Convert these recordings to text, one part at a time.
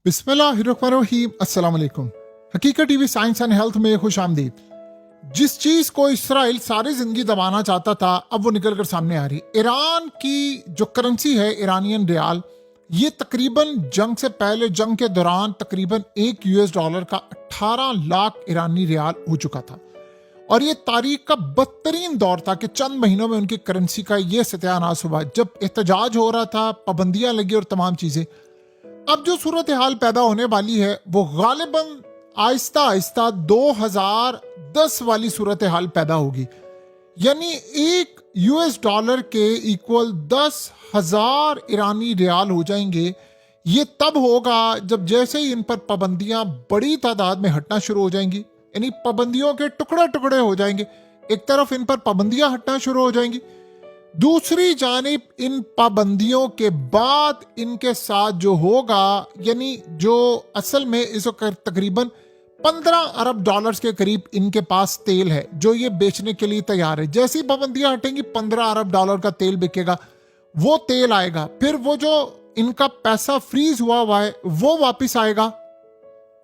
बिस्मिल्लाहिर्रहमानिर्रहीम। अस्सलाम वालेकुम। हकीकत टीवी साइंस एंड हेल्थ में खुश आमदीद। जिस चीज को इसराइल सारी जिंदगी दबाना चाहता था, अब वो निकल कर सामने आ रही। ईरान की जो करेंसी है, ईरानियन रियाल, ये तकरीबन जंग से पहले, जंग के दौरान तकरीबन $1 का 18 लाख ईरानी रियाल हो चुका था। और ये तारीख का बदतरीन दौर था कि चंद महीनों में उनकी करेंसी का ये सत्यानाश हुआ, जब एहतजाज हो रहा था, पाबंदियां लगी और तमाम चीजें। अब जो सूरत हाल पैदा होने वाली है वो गालिबन आहिस्ता आहिस्ता 2010 वाली सूरत हाल पैदा होगी। यानी $1 के इक्वल 10,000 ईरानी रियाल हो जाएंगे। ये तब होगा जब जैसे ही इन पर पाबंदियां बड़ी तादाद में हटना शुरू हो जाएंगी, यानी पाबंदियों के टुकड़े टुकड़े हो जाएंगे। एक तरफ इन पर पाबंदियां हटना शुरू हो जाएंगी, दूसरी जानिब इन पाबंदियों के बाद इनके साथ जो होगा, यानी जो असल में इस वक्त तकरीबन $15 अरब के करीब इनके पास तेल है जो ये बेचने के लिए तैयार है। जैसी पाबंदियां हटेंगी $15 अरब का तेल बिकेगा, वो तेल आएगा, फिर वो जो इनका पैसा फ्रीज हुआ है वो वापस आएगा,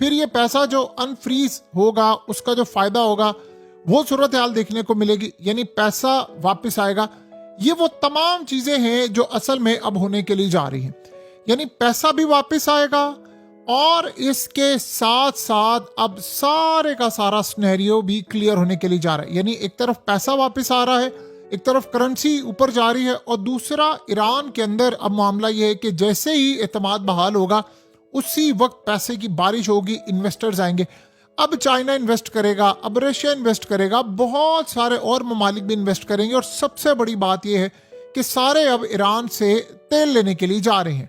फिर ये पैसा जो अनफ्रीज होगा उसका जो फायदा होगा वो सूरत हाल देखने को मिलेगी, यानी पैसा वापस आएगा। ये वो तमाम चीजें हैं जो असल में अब होने के लिए जा रही हैं। यानी पैसा भी वापस आएगा और इसके साथ साथ अब सारे का सारा सिनेरियो भी क्लियर होने के लिए जा रहा है। यानी एक तरफ पैसा वापस आ रहा है, एक तरफ करेंसी ऊपर जा रही है, और दूसरा ईरान के अंदर अब मामला यह है कि जैसे ही एतमाद बहाल होगा उसी वक्त पैसे की बारिश होगी, इन्वेस्टर्स आएंगे। अब चाइना इन्वेस्ट करेगा, अब रशिया इन्वेस्ट करेगा, बहुत सारे और ममालिक भी इन्वेस्ट करेंगे। और सबसे बड़ी बात यह है कि सारे अब ईरान से तेल लेने के लिए जा रहे हैं।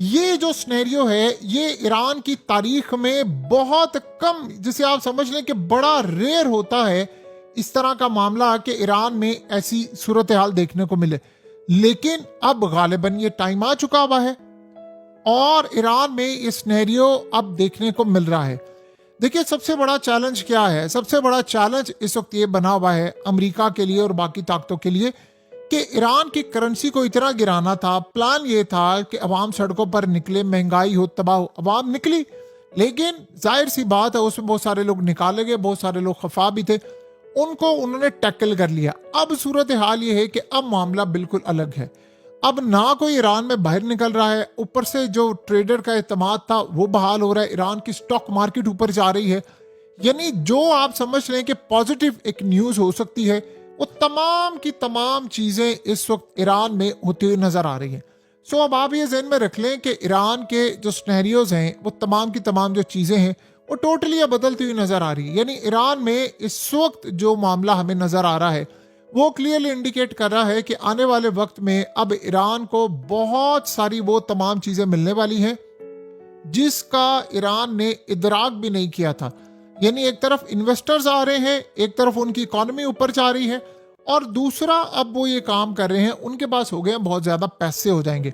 ये जो सिनेरियो है ये ईरान की तारीख में बहुत कम, जिसे आप समझ लें कि बड़ा रेयर होता है इस तरह का मामला कि ईरान में ऐसी सूरत हाल देखने को मिले। लेकिन अब गालिबन ये टाइम आ चुका हुआ है और ईरान में ये सिनेरियो अब देखने को मिल रहा है। देखिए, सबसे बड़ा चैलेंज क्या है? सबसे बड़ा चैलेंज इस वक्त ये बना हुआ है अमेरिका के लिए और बाकी ताकतों के लिए कि ईरान की करेंसी को इतना गिराना था। प्लान ये था कि अवाम सड़कों पर निकले, महंगाई हो, तबाह हो। अवाम निकली, लेकिन जाहिर सी बात है उसमें बहुत सारे लोग निकाले गए, बहुत सारे लोग खफा भी थे, उनको उन्होंने टैकल कर लिया। अब सूरत हाल ये है कि अब मामला बिल्कुल अलग है। अब ना कोई ईरान में बाहर निकल रहा है, ऊपर से जो ट्रेडर का एतमाद था वो बहाल हो रहा है, ईरान की स्टॉक मार्केट ऊपर जा रही है। यानी जो आप समझ लें कि पॉजिटिव एक न्यूज़ हो सकती है, वो तमाम की तमाम चीज़ें इस वक्त ईरान में होती हुई नज़र आ रही हैं। सो अब आप ये ज़हन में रख लें कि ईरान के जो सिनेरियोज हैं, वो तमाम की तमाम जो चीज़ें हैं वो टोटली अब बदलती हुई नज़र आ रही है। यानी ईरान में इस वक्त जो मामला हमें नज़र आ रहा है वो क्लियरली इंडिकेट कर रहा है कि आने वाले वक्त में अब ईरान को बहुत सारी वो तमाम चीज़ें मिलने वाली हैं जिसका ईरान ने इदराक भी नहीं किया था। यानी एक तरफ इन्वेस्टर्स आ रहे हैं, एक तरफ उनकी इकॉनमी ऊपर जा रही है, और दूसरा अब वो ये काम कर रहे हैं, उनके पास हो गए बहुत ज़्यादा पैसे हो जाएंगे।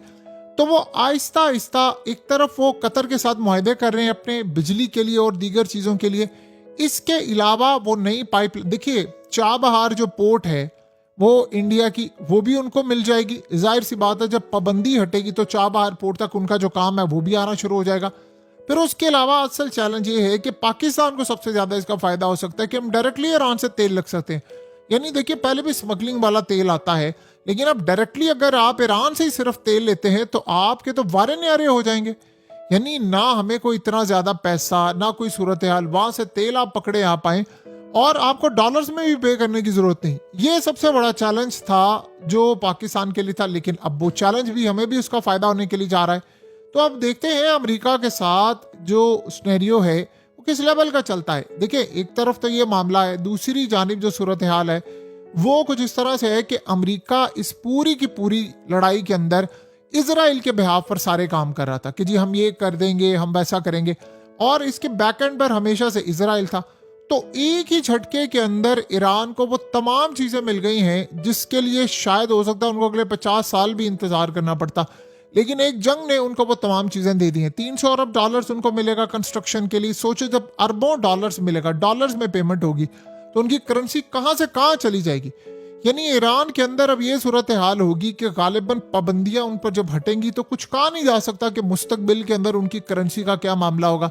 तो वो आहिस्ता आहिस्ता एक तरफ वो कतर के साथ मुआहदे कर रहे हैं अपने बिजली के लिए और दीगर चीज़ों के लिए। इसके अलावा वो नई पाइप, देखिए चाबहार जो पोर्ट है वो इंडिया की, वो भी उनको मिल जाएगी। जाहिर सी बात है जब पाबंदी हटेगी तो चाबहार पोर्ट तक उनका जो काम है वो भी आना शुरू हो जाएगा। फिर उसके अलावा असल चैलेंज ये है कि पाकिस्तान को सबसे ज़्यादा इसका फ़ायदा हो सकता है कि हम डायरेक्टली ईरान से तेल लग सकते हैं। यानी देखिए, पहले भी स्मगलिंग वाला तेल आता है, लेकिन अब डायरेक्टली अगर आप ईरान से ही सिर्फ तेल लेते हैं तो आपके तो वारे न्यारे हो जाएंगे। यानी ना हमें कोई इतना ज़्यादा पैसा, ना कोई सूरत हाल, वहाँ से तेल आप पकड़े आ पाएँ और आपको डॉलर्स में भी पे करने की ज़रूरत नहीं। ये सबसे बड़ा चैलेंज था जो पाकिस्तान के लिए था, लेकिन अब वो चैलेंज भी हमें भी उसका फ़ायदा होने के लिए जा रहा है। तो अब देखते हैं अमेरिका के साथ जो सिनेरियो है वो किस लेवल का चलता है। देखिए, एक तरफ तो ये मामला है, दूसरी जानिब जो सूरत हाल है वो कुछ इस तरह से है कि अमेरिका इस पूरी की पूरी लड़ाई के अंदर इजराइल के बिहाफ पर सारे काम कर रहा था कि जी हम ये कर देंगे, हम वैसा करेंगे, और इसके बैक एंड पर हमेशा से इजराइल था। तो एक ही झटके के अंदर ईरान को वो तमाम चीज़ें मिल गई हैं जिसके लिए शायद हो सकता है उनको अगले 50 साल भी इंतजार करना पड़ता, लेकिन एक जंग ने उनको वो तमाम चीज़ें दे दी हैं। $300 अरब उनको मिलेगा कंस्ट्रक्शन के लिए। सोचो जब अरबों डॉलर्स मिलेगा, डॉलर्स में पेमेंट होगी, तो उनकी करेंसी कहाँ से कहाँ चली जाएगी। यानी ईरान के अंदर अब ये सूरत हाल होगी कि गालिबन पाबंदियां उन पर जब हटेंगी तो कुछ कहा नहीं जा सकता कि मुस्तकबिल के अंदर उनकी करेंसी का क्या मामला होगा।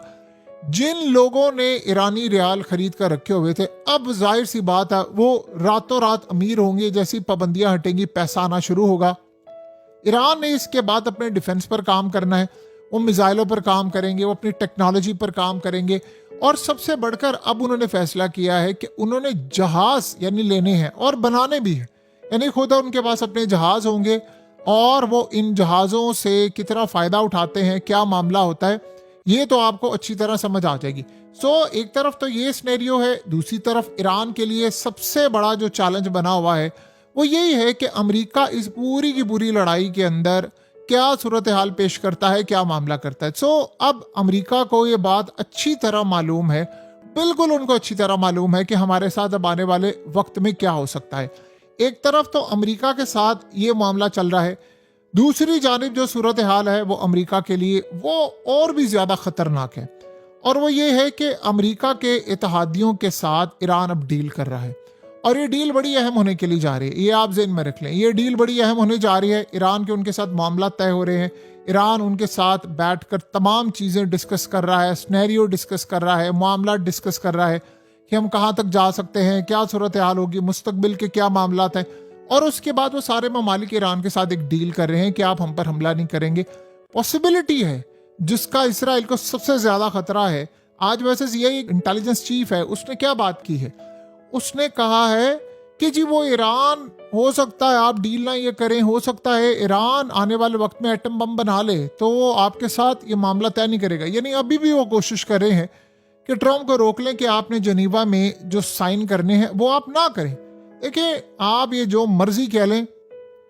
जिन लोगों ने ईरानी रियाल खरीद कर रखे हुए थे, अब जाहिर सी बात है वो रातों रात अमीर होंगे। जैसी पाबंदियां हटेंगी पैसा आना शुरू होगा। ईरान ने इसके बाद अपने डिफेंस पर काम करना है, वो मिसाइलों पर काम करेंगे, वो अपनी टेक्नोलॉजी पर काम करेंगे। और सबसे बढ़कर अब उन्होंने फैसला किया है कि उन्होंने जहाज यानी लेने हैं और बनाने भी हैं। यानी खुद उनके पास अपने जहाज होंगे और वो इन जहाज़ों से कितना फ़ायदा उठाते हैं, क्या मामला होता है, ये तो आपको अच्छी तरह समझ आ जाएगी। एक तरफ तो ये सिनेरियो है, दूसरी तरफ ईरान के लिए सबसे बड़ा जो चैलेंज बना हुआ है वो यही है कि अमेरिका इस पूरी की पूरी लड़ाई के अंदर क्या सूरत हाल पेश करता है, क्या मामला करता है। अब अमेरिका को ये बात अच्छी तरह मालूम है, बिल्कुल उनको अच्छी तरह मालूम है कि हमारे साथ अब आने वाले वक्त में क्या हो सकता है। एक तरफ तो अमेरिका के साथ ये मामला चल रहा है, दूसरी जानिब जो सूरत हाल है वो अमेरिका के लिए वो और भी ज्यादा खतरनाक है। और वो ये है कि अमेरिका के इत्तेहादियों के साथ ईरान अब डील कर रहा है और ये डील बड़ी अहम होने के लिए जा रही है। ये आप ज़हन में रख लें, ये डील बड़ी अहम होने जा रही है। ईरान के उनके साथ मामला तय हो रहे हैं, ईरान उनके साथ बैठकर तमाम चीज़ें डिस्कस कर रहा है, स्नैरियो डिस्कस कर रहा है, मामला डिस्कस कर रहा है कि हम कहाँ तक जा सकते हैं, क्या सूरत हाल होगी, मुस्तकबिल के क्या मामला हैं। और उसके बाद वो सारे ममालिक ईरान के साथ एक डील कर रहे हैं कि आप हम पर हमला नहीं करेंगे। पॉसिबिलिटी है जिसका इसराइल को सबसे ज्यादा खतरा है। आज वैसे ये इंटेलिजेंस चीफ है, उसने क्या बात की है, उसने कहा है कि जी वो ईरान हो सकता है आप डील ना ये करें, हो सकता है ईरान आने वाले वक्त में एटम बम बना ले तो वो आपके साथ ये मामला तय नहीं करेगा। यानी अभी भी वो कोशिश कर रहे हैं कि ट्रम्प को रोक लें कि आपने जनीवा में जो साइन करने हैं वो आप ना करें। देखिए आप ये जो मर्जी कह लें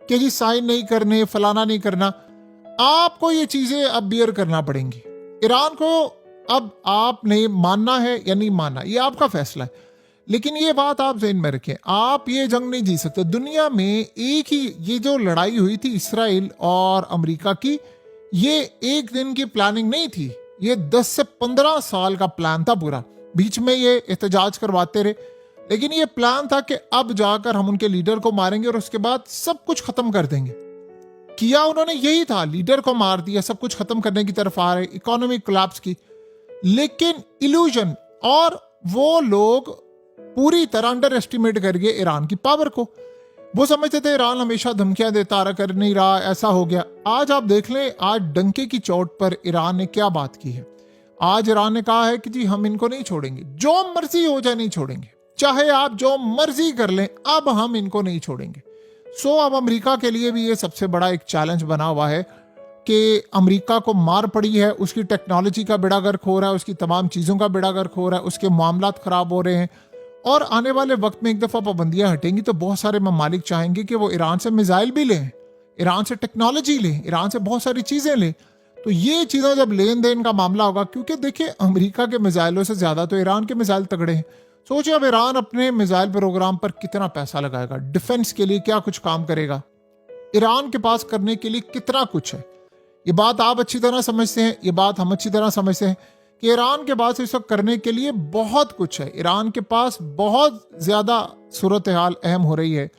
कि जी साइन नहीं करने, फलाना नहीं करना, आपको ये चीजें अब बियर करना पड़ेंगी। ईरान को अब आपने मानना है या नहीं मानना, ये आपका फैसला है। लेकिन ये बात आप ज़हन में रखें, आप ये जंग नहीं जीत सकते। दुनिया में एक ही ये जो लड़ाई हुई थी इसराइल और अमेरिका की, ये एक दिन की प्लानिंग नहीं थी, ये 10 से 15 साल का प्लान था पूरा। बीच में ये एहतजाज करवाते रहे, लेकिन ये प्लान था कि अब जाकर हम उनके लीडर को मारेंगे और उसके बाद सब कुछ खत्म कर देंगे। किया उन्होंने यही था, लीडर को मार दिया, सब कुछ खत्म करने की तरफ आ रहे, इकोनॉमी कोलैप्स की। लेकिन इल्यूजन, और वो लोग पूरी तरह अंडर एस्टिमेट कर गए ईरान की पावर को। वो समझते थे ईरान हमेशा धमकियां देता रहा, कर नहीं रहा, ऐसा हो गया। आज आप देख लें, आज डंके की चोट पर ईरान ने क्या बात की है। आज ईरान ने कहा है कि जी हम इनको नहीं छोड़ेंगे, जो मर्जी हो जाए नहीं छोड़ेंगे, चाहे आप जो मर्जी कर लें, अब हम इनको नहीं छोड़ेंगे। अब अमेरिका के लिए भी ये सबसे बड़ा एक चैलेंज बना हुआ है कि अमेरिका को मार पड़ी है, उसकी टेक्नोलॉजी का बेड़ा गर्क हो रहा है, उसकी तमाम चीज़ों का बेड़ा गर्क हो रहा है, उसके मामलात खराब हो रहे हैं। और आने वाले वक्त में एक दफ़ा पाबंदियां हटेंगी तो बहुत सारे ममालिक चाहेंगे कि वो ईरान से मिसाइल भी लें, ईरान से टेक्नोलॉजी लें, ईरान से बहुत सारी चीज़ें लें। तो ये चीज़ें जब लेन देन का मामला होगा, क्योंकि देखिए अमेरिका के मिसाइलों से ज़्यादा तो ईरान के मिसाइल तगड़े हैं। सोचिए अब ईरान अपने मिसाइल प्रोग्राम पर कितना पैसा लगाएगा, डिफेंस के लिए क्या कुछ काम करेगा, ईरान के पास करने के लिए कितना कुछ है। ये बात आप अच्छी तरह समझते हैं, ये बात हम अच्छी तरह समझते हैं कि ईरान के पास इस वक्त करने के लिए बहुत कुछ है। ईरान के पास बहुत ज़्यादा सूरत हाल अहम हो रही है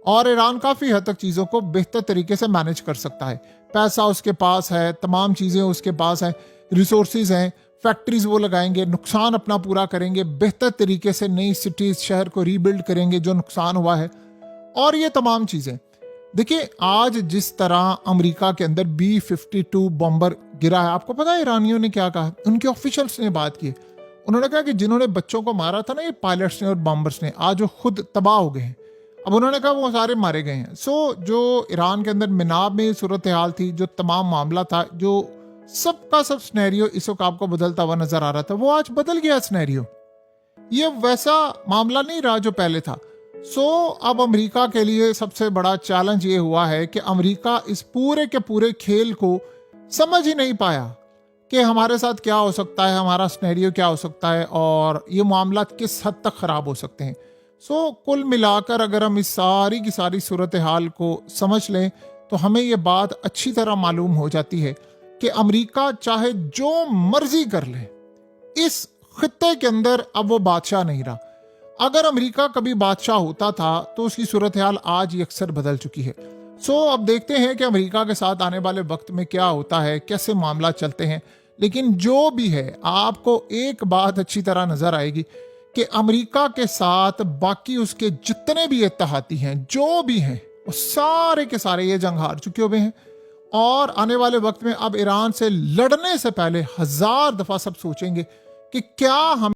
और ईरान काफ़ी हद तक चीज़ों को बेहतर तरीके से मैनेज कर सकता है। पैसा उसके पास है, तमाम चीज़ें उसके पास हैं, रिसोर्सेज हैं, फैक्ट्रीज वो लगाएंगे, नुकसान अपना पूरा करेंगे, बेहतर तरीके से नई सिटीज शहर को रीबिल्ड करेंगे जो नुकसान हुआ है। और ये तमाम चीज़ें देखिए, आज जिस तरह अमेरिका के अंदर B-52 बॉम्बर गिरा है, आपको पता है ईरानियों ने क्या कहा, उनके ऑफिशियल्स ने बात की। उन्होंने कहा कि जिन्होंने बच्चों को मारा था ना, ये पायलट्स ने और बॉम्बर्स ने, आज वो खुद तबाह हो गए हैं। अब उन्होंने कहा वो सारे मारे गए हैं। जो ईरान के अंदर मिनाब में सूरत हाल थी, जो तमाम मामला था, जो सबका सब स्नैरियो इस वक्त आपको बदलता हुआ नजर आ रहा था, वो आज बदल गया स्नैरियो। ये वैसा मामला नहीं रहा जो पहले था। अब अमेरिका के लिए सबसे बड़ा चैलेंज ये हुआ है कि अमेरिका इस पूरे के पूरे खेल को समझ ही नहीं पाया कि हमारे साथ क्या हो सकता है, हमारा स्नैरियो क्या हो सकता है और ये मामला किस हद तक खराब हो सकते हैं। कुल मिलाकर अगर हम इस सारी की सारी सूरत हाल को समझ लें तो हमें ये बात अच्छी तरह मालूम हो जाती है कि अमेरिका चाहे जो मर्जी कर ले, इस खित्ते के अंदर अब वो बादशाह नहीं रहा। अगर अमेरिका कभी बादशाह होता था तो उसकी सूरत हाल आज ही अक्सर बदल चुकी है। अब देखते हैं कि अमेरिका के साथ आने वाले वक्त में क्या होता है, कैसे मामला चलते हैं। लेकिन जो भी है, आपको एक बात अच्छी तरह नजर आएगी कि अमेरिका के साथ बाकी उसके जितने भी इत्तेहादी हैं, जो भी हैं, वो सारे के सारे ये जंग हार चुके हुए हैं। और आने वाले वक्त में अब ईरान से लड़ने से पहले 1000 दफा सब सोचेंगे कि क्या हम